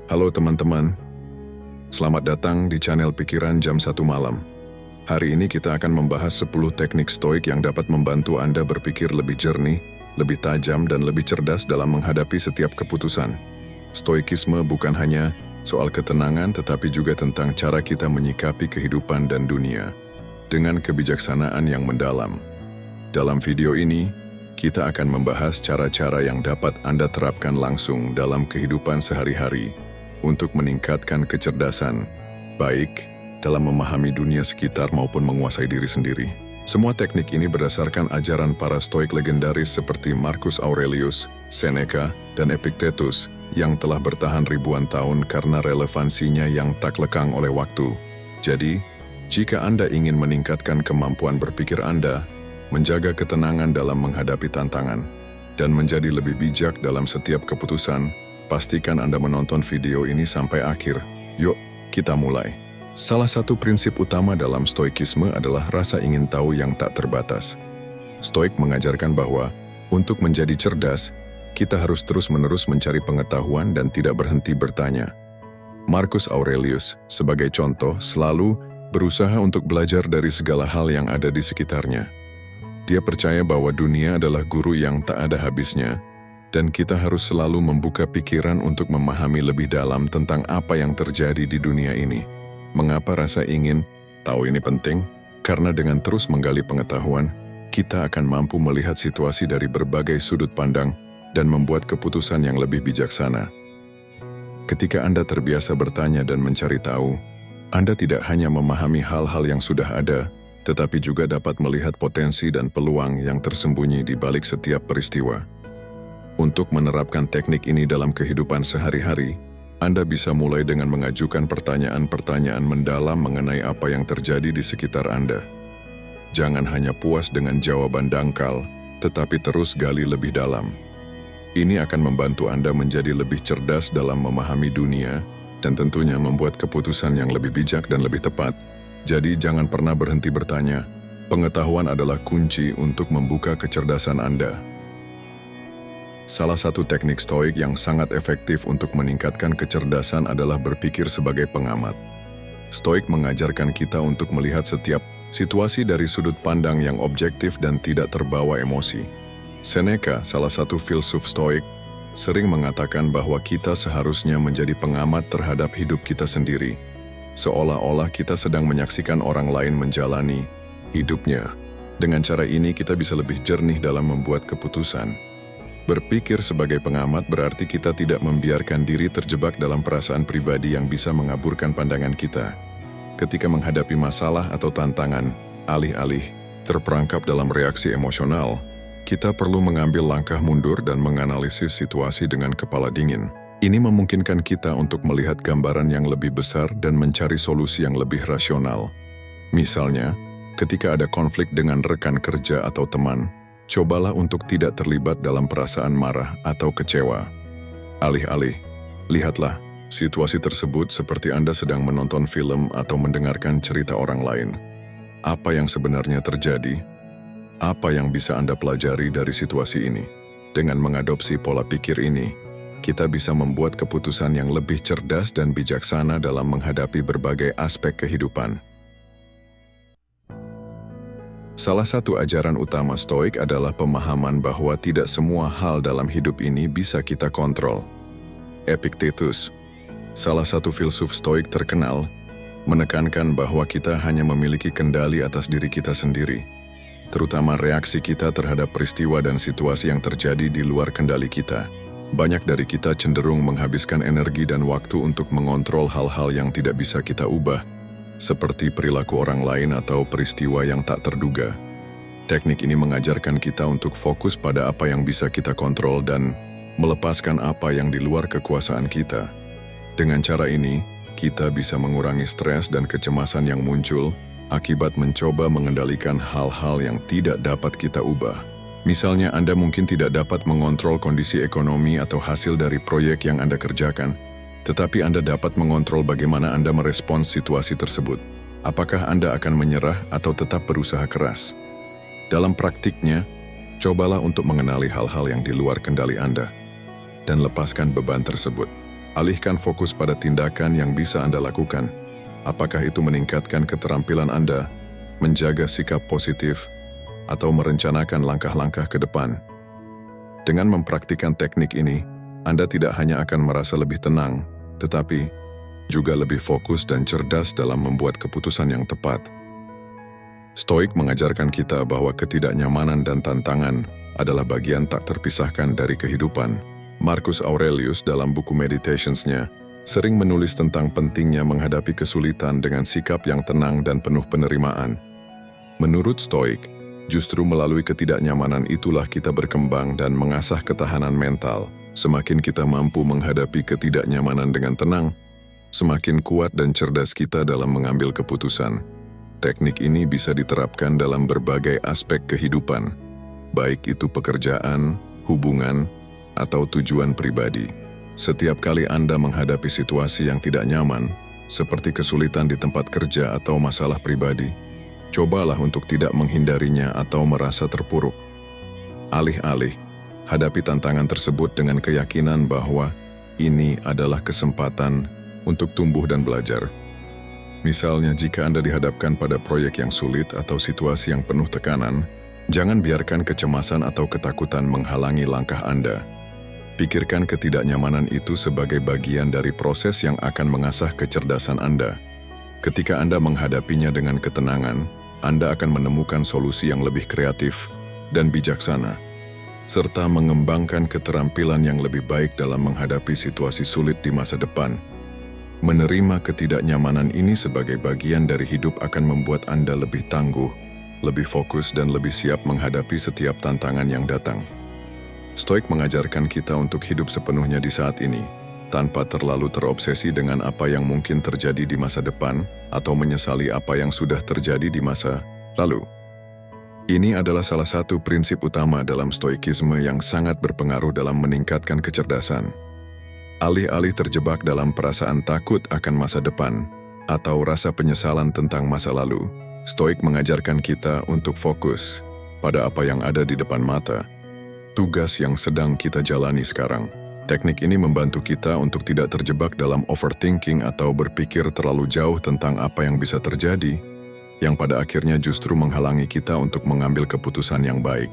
Halo teman-teman, selamat datang di channel Pikiran Jam 1 Malam. Hari ini kita akan membahas 10 teknik stoik yang dapat membantu Anda berpikir lebih jernih, lebih tajam dan lebih cerdas dalam menghadapi setiap keputusan. Stoikisme bukan hanya soal ketenangan tetapi juga tentang cara kita menyikapi kehidupan dan dunia dengan kebijaksanaan yang mendalam. Dalam video ini, kita akan membahas cara-cara yang dapat Anda terapkan langsung dalam kehidupan sehari-hari untuk meningkatkan kecerdasan, baik dalam memahami dunia sekitar maupun menguasai diri sendiri. Semua teknik ini berdasarkan ajaran para stoik legendaris seperti Marcus Aurelius, Seneca, dan Epictetus yang telah bertahan ribuan tahun karena relevansinya yang tak lekang oleh waktu. Jadi, jika Anda ingin meningkatkan kemampuan berpikir Anda, menjaga ketenangan dalam menghadapi tantangan, dan menjadi lebih bijak dalam setiap keputusan, pastikan Anda menonton video ini sampai akhir. Yuk, kita mulai. Salah satu prinsip utama dalam stoikisme adalah rasa ingin tahu yang tak terbatas. Stoik mengajarkan bahwa, untuk menjadi cerdas, kita harus terus-menerus mencari pengetahuan dan tidak berhenti bertanya. Marcus Aurelius, sebagai contoh, selalu berusaha untuk belajar dari segala hal yang ada di sekitarnya. Dia percaya bahwa dunia adalah guru yang tak ada habisnya, dan kita harus selalu membuka pikiran untuk memahami lebih dalam tentang apa yang terjadi di dunia ini. Mengapa rasa ingin tahu ini penting? Karena dengan terus menggali pengetahuan, kita akan mampu melihat situasi dari berbagai sudut pandang dan membuat keputusan yang lebih bijaksana. Ketika Anda terbiasa bertanya dan mencari tahu, Anda tidak hanya memahami hal-hal yang sudah ada, tetapi juga dapat melihat potensi dan peluang yang tersembunyi di balik setiap peristiwa. Untuk menerapkan teknik ini dalam kehidupan sehari-hari, Anda bisa mulai dengan mengajukan pertanyaan-pertanyaan mendalam mengenai apa yang terjadi di sekitar Anda. Jangan hanya puas dengan jawaban dangkal, tetapi terus gali lebih dalam. Ini akan membantu Anda menjadi lebih cerdas dalam memahami dunia dan tentunya membuat keputusan yang lebih bijak dan lebih tepat. Jadi jangan pernah berhenti bertanya. Pengetahuan adalah kunci untuk membuka kecerdasan Anda. Salah satu teknik stoik yang sangat efektif untuk meningkatkan kecerdasan adalah berpikir sebagai pengamat. Stoik mengajarkan kita untuk melihat setiap situasi dari sudut pandang yang objektif dan tidak terbawa emosi. Seneca, salah satu filsuf stoik, sering mengatakan bahwa kita seharusnya menjadi pengamat terhadap hidup kita sendiri, seolah-olah kita sedang menyaksikan orang lain menjalani hidupnya. Dengan cara ini kita bisa lebih jernih dalam membuat keputusan. Berpikir sebagai pengamat berarti kita tidak membiarkan diri terjebak dalam perasaan pribadi yang bisa mengaburkan pandangan kita. Ketika menghadapi masalah atau tantangan, alih-alih terperangkap dalam reaksi emosional, kita perlu mengambil langkah mundur dan menganalisis situasi dengan kepala dingin. Ini memungkinkan kita untuk melihat gambaran yang lebih besar dan mencari solusi yang lebih rasional. Misalnya, ketika ada konflik dengan rekan kerja atau teman, cobalah untuk tidak terlibat dalam perasaan marah atau kecewa. Alih-alih, lihatlah situasi tersebut seperti Anda sedang menonton film atau mendengarkan cerita orang lain. Apa yang sebenarnya terjadi? Apa yang bisa Anda pelajari dari situasi ini? Dengan mengadopsi pola pikir ini, kita bisa membuat keputusan yang lebih cerdas dan bijaksana dalam menghadapi berbagai aspek kehidupan. Salah satu ajaran utama stoik adalah pemahaman bahwa tidak semua hal dalam hidup ini bisa kita kontrol. Epictetus, salah satu filsuf stoik terkenal, menekankan bahwa kita hanya memiliki kendali atas diri kita sendiri, terutama reaksi kita terhadap peristiwa dan situasi yang terjadi di luar kendali kita. Banyak dari kita cenderung menghabiskan energi dan waktu untuk mengontrol hal-hal yang tidak bisa kita ubah, seperti perilaku orang lain atau peristiwa yang tak terduga. Teknik ini mengajarkan kita untuk fokus pada apa yang bisa kita kontrol dan melepaskan apa yang di luar kekuasaan kita. Dengan cara ini, kita bisa mengurangi stres dan kecemasan yang muncul akibat mencoba mengendalikan hal-hal yang tidak dapat kita ubah. Misalnya, Anda mungkin tidak dapat mengontrol kondisi ekonomi atau hasil dari proyek yang Anda kerjakan, tetapi Anda dapat mengontrol bagaimana Anda merespons situasi tersebut. Apakah Anda akan menyerah atau tetap berusaha keras? Dalam praktiknya, cobalah untuk mengenali hal-hal yang di luar kendali Anda dan lepaskan beban tersebut. Alihkan fokus pada tindakan yang bisa Anda lakukan. Apakah itu meningkatkan keterampilan Anda, menjaga sikap positif, atau merencanakan langkah-langkah ke depan. Dengan mempraktikkan teknik ini, Anda tidak hanya akan merasa lebih tenang, tetapi juga lebih fokus dan cerdas dalam membuat keputusan yang tepat. Stoik mengajarkan kita bahwa ketidaknyamanan dan tantangan adalah bagian tak terpisahkan dari kehidupan. Marcus Aurelius dalam buku Meditations-nya sering menulis tentang pentingnya menghadapi kesulitan dengan sikap yang tenang dan penuh penerimaan. Menurut Stoik, justru melalui ketidaknyamanan itulah kita berkembang dan mengasah ketahanan mental. Semakin kita mampu menghadapi ketidaknyamanan dengan tenang, semakin kuat dan cerdas kita dalam mengambil keputusan. Teknik ini bisa diterapkan dalam berbagai aspek kehidupan, baik itu pekerjaan, hubungan, atau tujuan pribadi. Setiap kali Anda menghadapi situasi yang tidak nyaman, seperti kesulitan di tempat kerja atau masalah pribadi, cobalah untuk tidak menghindarinya atau merasa terpuruk. Alih-alih, hadapi tantangan tersebut dengan keyakinan bahwa ini adalah kesempatan untuk tumbuh dan belajar. Misalnya, jika Anda dihadapkan pada proyek yang sulit atau situasi yang penuh tekanan, jangan biarkan kecemasan atau ketakutan menghalangi langkah Anda. Pikirkan ketidaknyamanan itu sebagai bagian dari proses yang akan mengasah kecerdasan Anda. Ketika Anda menghadapinya dengan ketenangan, Anda akan menemukan solusi yang lebih kreatif dan bijaksana, serta mengembangkan keterampilan yang lebih baik dalam menghadapi situasi sulit di masa depan. Menerima ketidaknyamanan ini sebagai bagian dari hidup akan membuat Anda lebih tangguh, lebih fokus dan lebih siap menghadapi setiap tantangan yang datang. Stoik mengajarkan kita untuk hidup sepenuhnya di saat ini, tanpa terlalu terobsesi dengan apa yang mungkin terjadi di masa depan atau menyesali apa yang sudah terjadi di masa lalu. Ini adalah salah satu prinsip utama dalam stoikisme yang sangat berpengaruh dalam meningkatkan kecerdasan. Alih-alih terjebak dalam perasaan takut akan masa depan atau rasa penyesalan tentang masa lalu, Stoik mengajarkan kita untuk fokus pada apa yang ada di depan mata, tugas yang sedang kita jalani sekarang. Teknik ini membantu kita untuk tidak terjebak dalam overthinking atau berpikir terlalu jauh tentang apa yang bisa terjadi, yang pada akhirnya justru menghalangi kita untuk mengambil keputusan yang baik.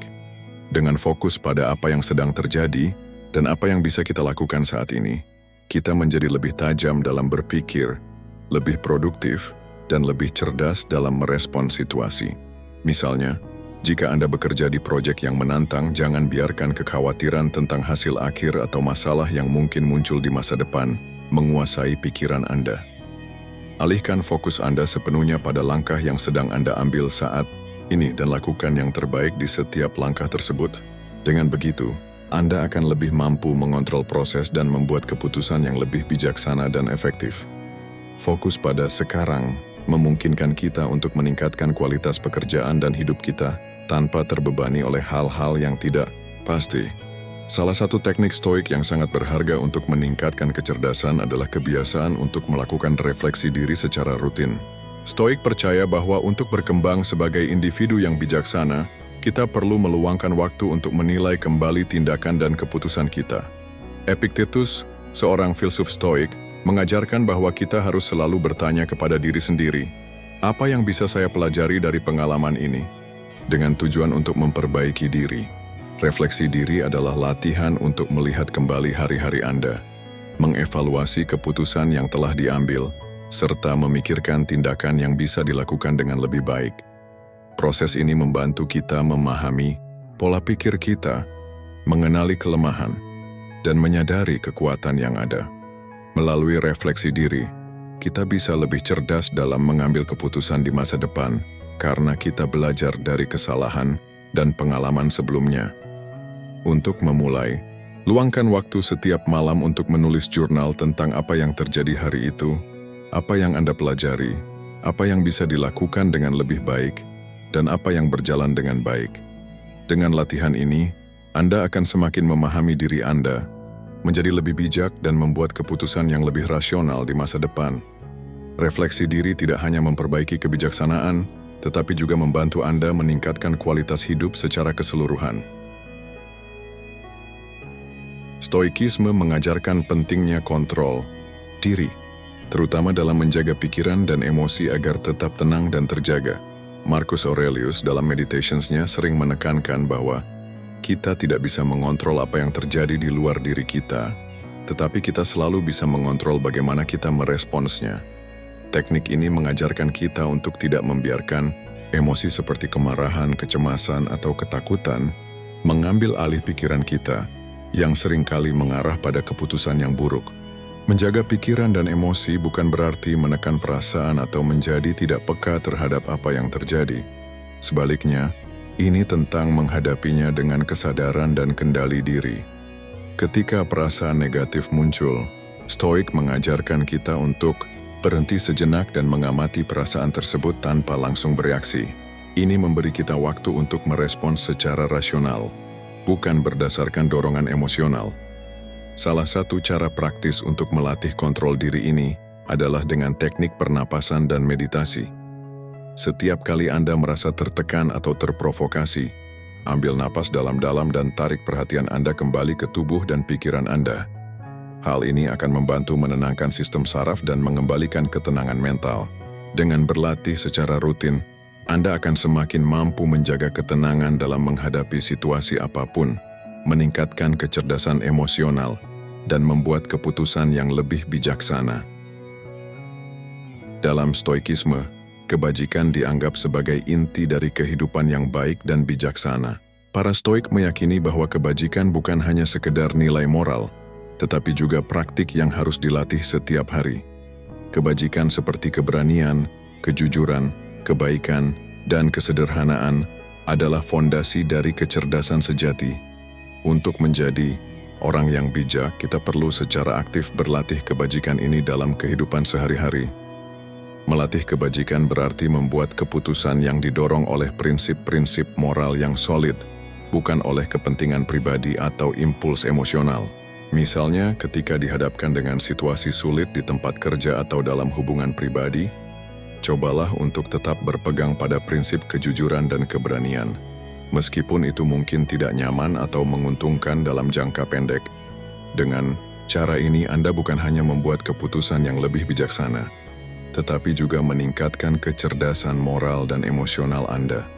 Dengan fokus pada apa yang sedang terjadi dan apa yang bisa kita lakukan saat ini, kita menjadi lebih tajam dalam berpikir, lebih produktif, dan lebih cerdas dalam merespons situasi. Misalnya, jika Anda bekerja di proyek yang menantang, jangan biarkan kekhawatiran tentang hasil akhir atau masalah yang mungkin muncul di masa depan menguasai pikiran Anda. Alihkan fokus Anda sepenuhnya pada langkah yang sedang Anda ambil saat ini dan lakukan yang terbaik di setiap langkah tersebut. Dengan begitu, Anda akan lebih mampu mengontrol proses dan membuat keputusan yang lebih bijaksana dan efektif. Fokus pada sekarang memungkinkan kita untuk meningkatkan kualitas pekerjaan dan hidup kita tanpa terbebani oleh hal-hal yang tidak pasti. Salah satu teknik stoik yang sangat berharga untuk meningkatkan kecerdasan adalah kebiasaan untuk melakukan refleksi diri secara rutin. Stoik percaya bahwa untuk berkembang sebagai individu yang bijaksana, kita perlu meluangkan waktu untuk menilai kembali tindakan dan keputusan kita. Epictetus, seorang filsuf stoik, mengajarkan bahwa kita harus selalu bertanya kepada diri sendiri, apa yang bisa saya pelajari dari pengalaman ini? Dengan tujuan untuk memperbaiki diri. Refleksi diri adalah latihan untuk melihat kembali hari-hari Anda, mengevaluasi keputusan yang telah diambil, serta memikirkan tindakan yang bisa dilakukan dengan lebih baik. Proses ini membantu kita memahami pola pikir kita, mengenali kelemahan, dan menyadari kekuatan yang ada. Melalui refleksi diri, kita bisa lebih cerdas dalam mengambil keputusan di masa depan karena kita belajar dari kesalahan dan pengalaman sebelumnya. Untuk memulai, luangkan waktu setiap malam untuk menulis jurnal tentang apa yang terjadi hari itu, apa yang Anda pelajari, apa yang bisa dilakukan dengan lebih baik, dan apa yang berjalan dengan baik. Dengan latihan ini, Anda akan semakin memahami diri Anda, menjadi lebih bijak dan membuat keputusan yang lebih rasional di masa depan. Refleksi diri tidak hanya memperbaiki kebijaksanaan, tetapi juga membantu Anda meningkatkan kualitas hidup secara keseluruhan. Stoikisme mengajarkan pentingnya kontrol diri, terutama dalam menjaga pikiran dan emosi agar tetap tenang dan terjaga. Marcus Aurelius dalam Meditations-nya sering menekankan bahwa kita tidak bisa mengontrol apa yang terjadi di luar diri kita, tetapi kita selalu bisa mengontrol bagaimana kita meresponsnya. Teknik ini mengajarkan kita untuk tidak membiarkan emosi seperti kemarahan, kecemasan, atau ketakutan mengambil alih pikiran kita, yang seringkali mengarah pada keputusan yang buruk. Menjaga pikiran dan emosi bukan berarti menekan perasaan atau menjadi tidak peka terhadap apa yang terjadi. Sebaliknya, ini tentang menghadapinya dengan kesadaran dan kendali diri. Ketika perasaan negatif muncul, Stoik mengajarkan kita untuk berhenti sejenak dan mengamati perasaan tersebut tanpa langsung bereaksi. Ini memberi kita waktu untuk merespons secara rasional, bukan berdasarkan dorongan emosional. Salah satu cara praktis untuk melatih kontrol diri ini adalah dengan teknik pernapasan dan meditasi. Setiap kali Anda merasa tertekan atau terprovokasi, ambil napas dalam-dalam dan tarik perhatian Anda kembali ke tubuh dan pikiran Anda. Hal ini akan membantu menenangkan sistem saraf dan mengembalikan ketenangan mental. Dengan berlatih secara rutin, Anda akan semakin mampu menjaga ketenangan dalam menghadapi situasi apapun, meningkatkan kecerdasan emosional, dan membuat keputusan yang lebih bijaksana. Dalam Stoikisme, kebajikan dianggap sebagai inti dari kehidupan yang baik dan bijaksana. Para Stoik meyakini bahwa kebajikan bukan hanya sekedar nilai moral, tetapi juga praktik yang harus dilatih setiap hari. Kebajikan seperti keberanian, kejujuran, kebaikan, dan kesederhanaan adalah fondasi dari kecerdasan sejati. Untuk menjadi orang yang bijak, kita perlu secara aktif berlatih kebajikan ini dalam kehidupan sehari-hari. Melatih kebajikan berarti membuat keputusan yang didorong oleh prinsip-prinsip moral yang solid, bukan oleh kepentingan pribadi atau impuls emosional. Misalnya, ketika dihadapkan dengan situasi sulit di tempat kerja atau dalam hubungan pribadi, cobalah untuk tetap berpegang pada prinsip kejujuran dan keberanian. Meskipun itu mungkin tidak nyaman atau menguntungkan dalam jangka pendek. Dengan cara ini Anda bukan hanya membuat keputusan yang lebih bijaksana, tetapi juga meningkatkan kecerdasan moral dan emosional Anda.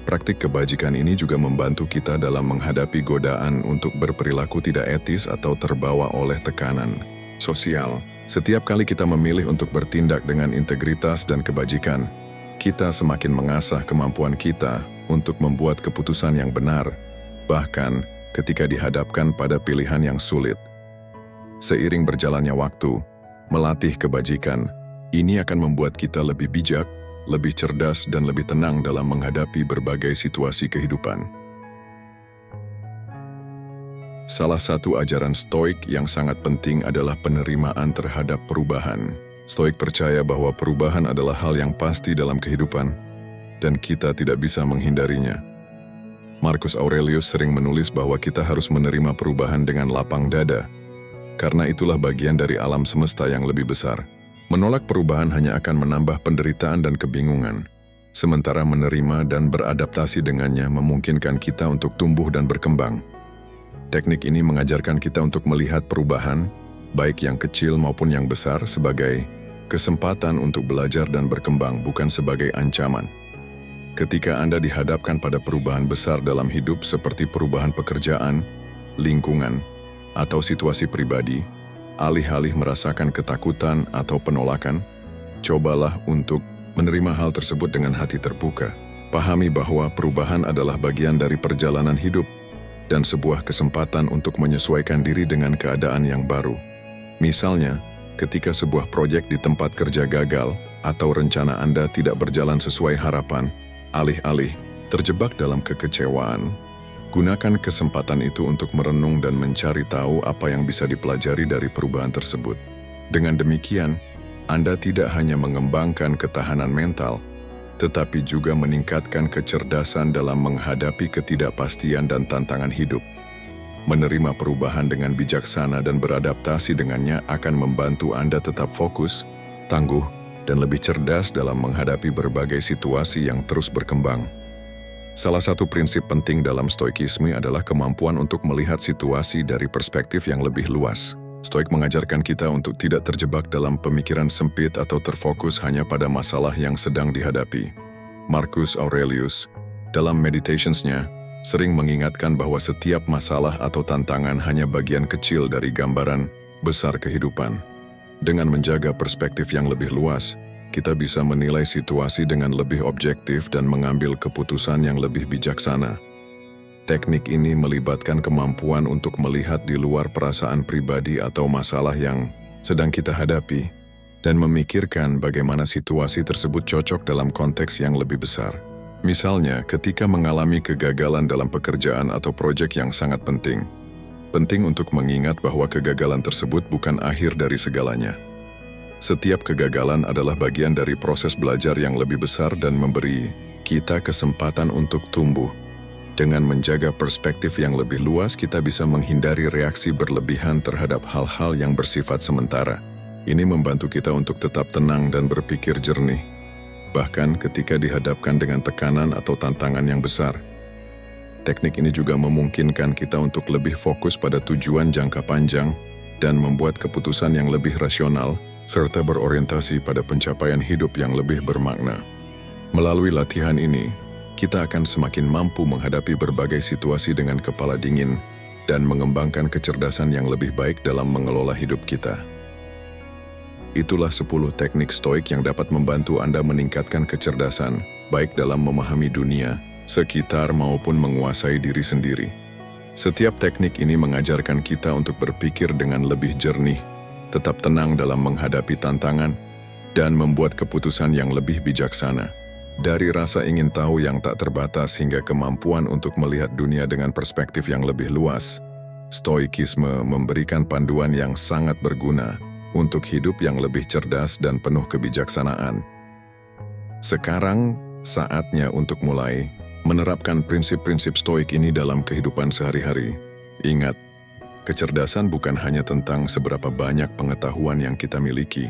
Praktik kebajikan ini juga membantu kita dalam menghadapi godaan untuk berperilaku tidak etis atau terbawa oleh tekanan sosial. Setiap kali kita memilih untuk bertindak dengan integritas dan kebajikan, kita semakin mengasah kemampuan kita untuk membuat keputusan yang benar, bahkan ketika dihadapkan pada pilihan yang sulit. Seiring berjalannya waktu, melatih kebajikan, ini akan membuat kita lebih bijak, lebih cerdas, dan lebih tenang dalam menghadapi berbagai situasi kehidupan. Salah satu ajaran Stoik yang sangat penting adalah penerimaan terhadap perubahan. Stoik percaya bahwa perubahan adalah hal yang pasti dalam kehidupan, dan kita tidak bisa menghindarinya. Marcus Aurelius sering menulis bahwa kita harus menerima perubahan dengan lapang dada, karena itulah bagian dari alam semesta yang lebih besar. Menolak perubahan hanya akan menambah penderitaan dan kebingungan, sementara menerima dan beradaptasi dengannya memungkinkan kita untuk tumbuh dan berkembang. Teknik ini mengajarkan kita untuk melihat perubahan, baik yang kecil maupun yang besar, sebagai kesempatan untuk belajar dan berkembang, bukan sebagai ancaman. Ketika Anda dihadapkan pada perubahan besar dalam hidup seperti perubahan pekerjaan, lingkungan, atau situasi pribadi, alih-alih merasakan ketakutan atau penolakan, cobalah untuk menerima hal tersebut dengan hati terbuka. Pahami bahwa perubahan adalah bagian dari perjalanan hidup dan sebuah kesempatan untuk menyesuaikan diri dengan keadaan yang baru. Misalnya, ketika sebuah proyek di tempat kerja gagal atau rencana Anda tidak berjalan sesuai harapan, alih-alih terjebak dalam kekecewaan, gunakan kesempatan itu untuk merenung dan mencari tahu apa yang bisa dipelajari dari perubahan tersebut. Dengan demikian, Anda tidak hanya mengembangkan ketahanan mental, tetapi juga meningkatkan kecerdasan dalam menghadapi ketidakpastian dan tantangan hidup. Menerima perubahan dengan bijaksana dan beradaptasi dengannya akan membantu Anda tetap fokus, tangguh, dan lebih cerdas dalam menghadapi berbagai situasi yang terus berkembang. Salah satu prinsip penting dalam stoikisme adalah kemampuan untuk melihat situasi dari perspektif yang lebih luas. Stoik mengajarkan kita untuk tidak terjebak dalam pemikiran sempit atau terfokus hanya pada masalah yang sedang dihadapi. Marcus Aurelius, dalam Meditations-nya, sering mengingatkan bahwa setiap masalah atau tantangan hanya bagian kecil dari gambaran besar kehidupan. Dengan menjaga perspektif yang lebih luas, kita bisa menilai situasi dengan lebih objektif dan mengambil keputusan yang lebih bijaksana. Teknik ini melibatkan kemampuan untuk melihat di luar perasaan pribadi atau masalah yang sedang kita hadapi, dan memikirkan bagaimana situasi tersebut cocok dalam konteks yang lebih besar. Misalnya, ketika mengalami kegagalan dalam pekerjaan atau proyek yang sangat penting untuk mengingat bahwa kegagalan tersebut bukan akhir dari segalanya. Setiap kegagalan adalah bagian dari proses belajar yang lebih besar dan memberi kita kesempatan untuk tumbuh. Dengan menjaga perspektif yang lebih luas, kita bisa menghindari reaksi berlebihan terhadap hal-hal yang bersifat sementara. Ini membantu kita untuk tetap tenang dan berpikir jernih, bahkan ketika dihadapkan dengan tekanan atau tantangan yang besar. Teknik ini juga memungkinkan kita untuk lebih fokus pada tujuan jangka panjang dan membuat keputusan yang lebih rasional, serta berorientasi pada pencapaian hidup yang lebih bermakna. Melalui latihan ini, kita akan semakin mampu menghadapi berbagai situasi dengan kepala dingin dan mengembangkan kecerdasan yang lebih baik dalam mengelola hidup kita. Itulah 10 teknik stoik yang dapat membantu Anda meningkatkan kecerdasan, baik dalam memahami dunia, sekitar maupun menguasai diri sendiri. Setiap teknik ini mengajarkan kita untuk berpikir dengan lebih jernih, tetap tenang dalam menghadapi tantangan, dan membuat keputusan yang lebih bijaksana. Dari rasa ingin tahu yang tak terbatas hingga kemampuan untuk melihat dunia dengan perspektif yang lebih luas, stoikisme memberikan panduan yang sangat berguna untuk hidup yang lebih cerdas dan penuh kebijaksanaan. Sekarang, saatnya untuk mulai menerapkan prinsip-prinsip stoik ini dalam kehidupan sehari-hari. Ingat, kecerdasan bukan hanya tentang seberapa banyak pengetahuan yang kita miliki,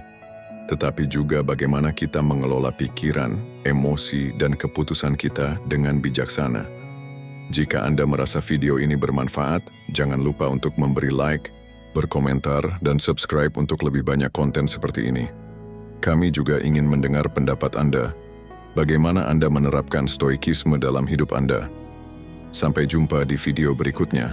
tetapi juga bagaimana kita mengelola pikiran, emosi, dan keputusan kita dengan bijaksana. Jika Anda merasa video ini bermanfaat, jangan lupa untuk memberi like, berkomentar, dan subscribe untuk lebih banyak konten seperti ini. Kami juga ingin mendengar pendapat Anda. Bagaimana Anda menerapkan stoikisme dalam hidup Anda? Sampai jumpa di video berikutnya.